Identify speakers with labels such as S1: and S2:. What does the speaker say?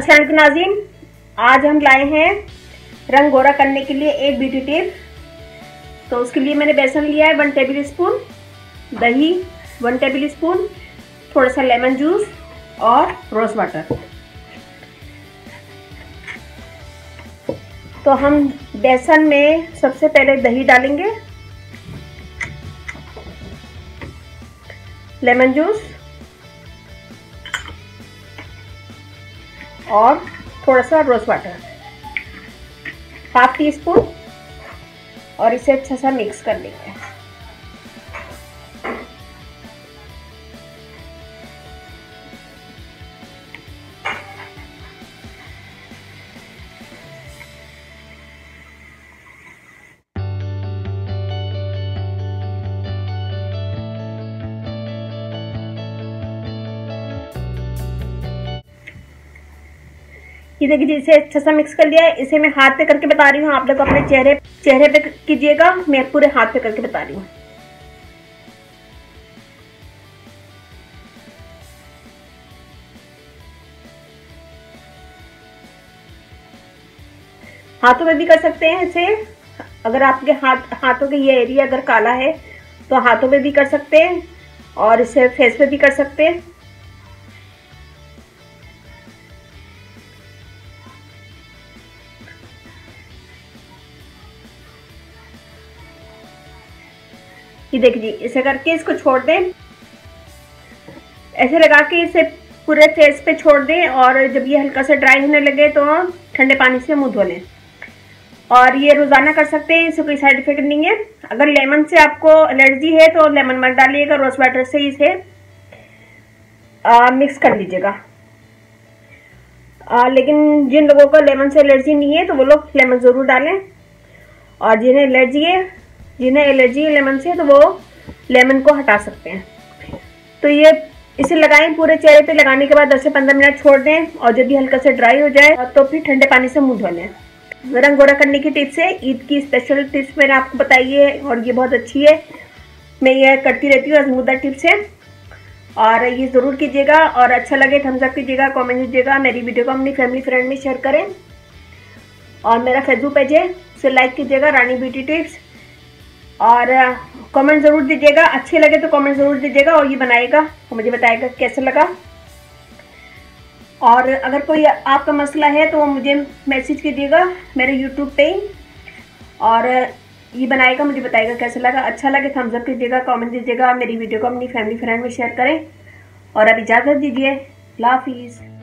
S1: अस्सलाम वालेकुम नाज़रीन, आज हम लाए हैं रंग गोरा करने के लिए एक ब्यूटी टिप। तो उसके लिए मैंने बेसन लिया है 1 टेबल स्पून, दही 1 टेबल स्पून, थोड़ा सा लेमन जूस और रोज वाटर। तो हम बेसन में सबसे पहले दही डालेंगे, लेमन जूस और थोड़ा सा रोज वाटर, 1/2 टीस्पून, और इसे अच्छा सा मिक्स कर लेंगे। ये देखिए, इसे अच्छा सा मिक्स कर लिया है। इसे मैं हाथ पे करके बता रही हूँ, आप लोग अपने चेहरे पे कीजिएगा, मैं पूरे हाथ पे करके बता रही हूँ। हाथों में भी कर सकते हैं इसे। अगर आपके हाथों के ये एरिया अगर काला है तो हाथों में भी कर सकते हैं, और इसे फेस पे भी कर सकते हैं। ये देखिए जी, इसे करके इसको छोड़ दें, ऐसे लगा के इसे पूरे फेस पे छोड़ दें, और जब ये हल्का सा ड्राई होने लगे तो ठंडे पानी से मुंह धो लें। और ये रोजाना कर सकते हैं, इससे कोई साइड इफेक्ट नहीं है। अगर लेमन से आपको एलर्जी है तो लेमन मत डालिएगा, रोज वाटर से इसे मिक्स कर लीजिएगा। लेकिन जिन लोगों को लेमन से एलर्जी नहीं है तो वो लोग लेमन ज़रूर डालें, और जिन्हें एलर्जी है लेमन से तो वो लेमन को हटा सकते हैं। तो ये इसे लगाएं, पूरे चेहरे पे लगाने के बाद 10 से 15 मिनट छोड़ दें, और जब भी हल्का से ड्राई हो जाए तो फिर ठंडे पानी से मुंह धो लें। रंग गोरा करने की टिप्स है, ईद की स्पेशल टिप्स मैंने आपको बताई है, और ये बहुत अच्छी है। मैं ये करती रहती हूँ, आजमूदा टिप्स है, और ये ज़रूर कीजिएगा। और अच्छा लगे थम्स अप कीजिएगा, कमेंट कीजिएगा, मेरी वीडियो को अपनी फैमिली फ्रेंड में शेयर करें, और मेरा फेसबुक पेज है उसे लाइक कीजिएगा, रानी ब्यूटी टिप्स। और कमेंट ज़रूर दीजिएगा, अच्छे लगे तो कमेंट ज़रूर दीजिएगा, और ये बनाएगा और मुझे बताएगा कैसे लगा। और अगर कोई आपका मसला है तो मुझे मैसेज कीजिएगा मेरे यूट्यूब पे, और ये बनाएगा, मुझे बताएगा कैसे लगा। अच्छा लगे थम्स अप कीजिएगा, कमेंट दीजिएगा, मेरी वीडियो को अपनी फैमिली फ्रेंड में शेयर करें, और अब इजाज़त दीजिए। अल्लाह हाफिज़।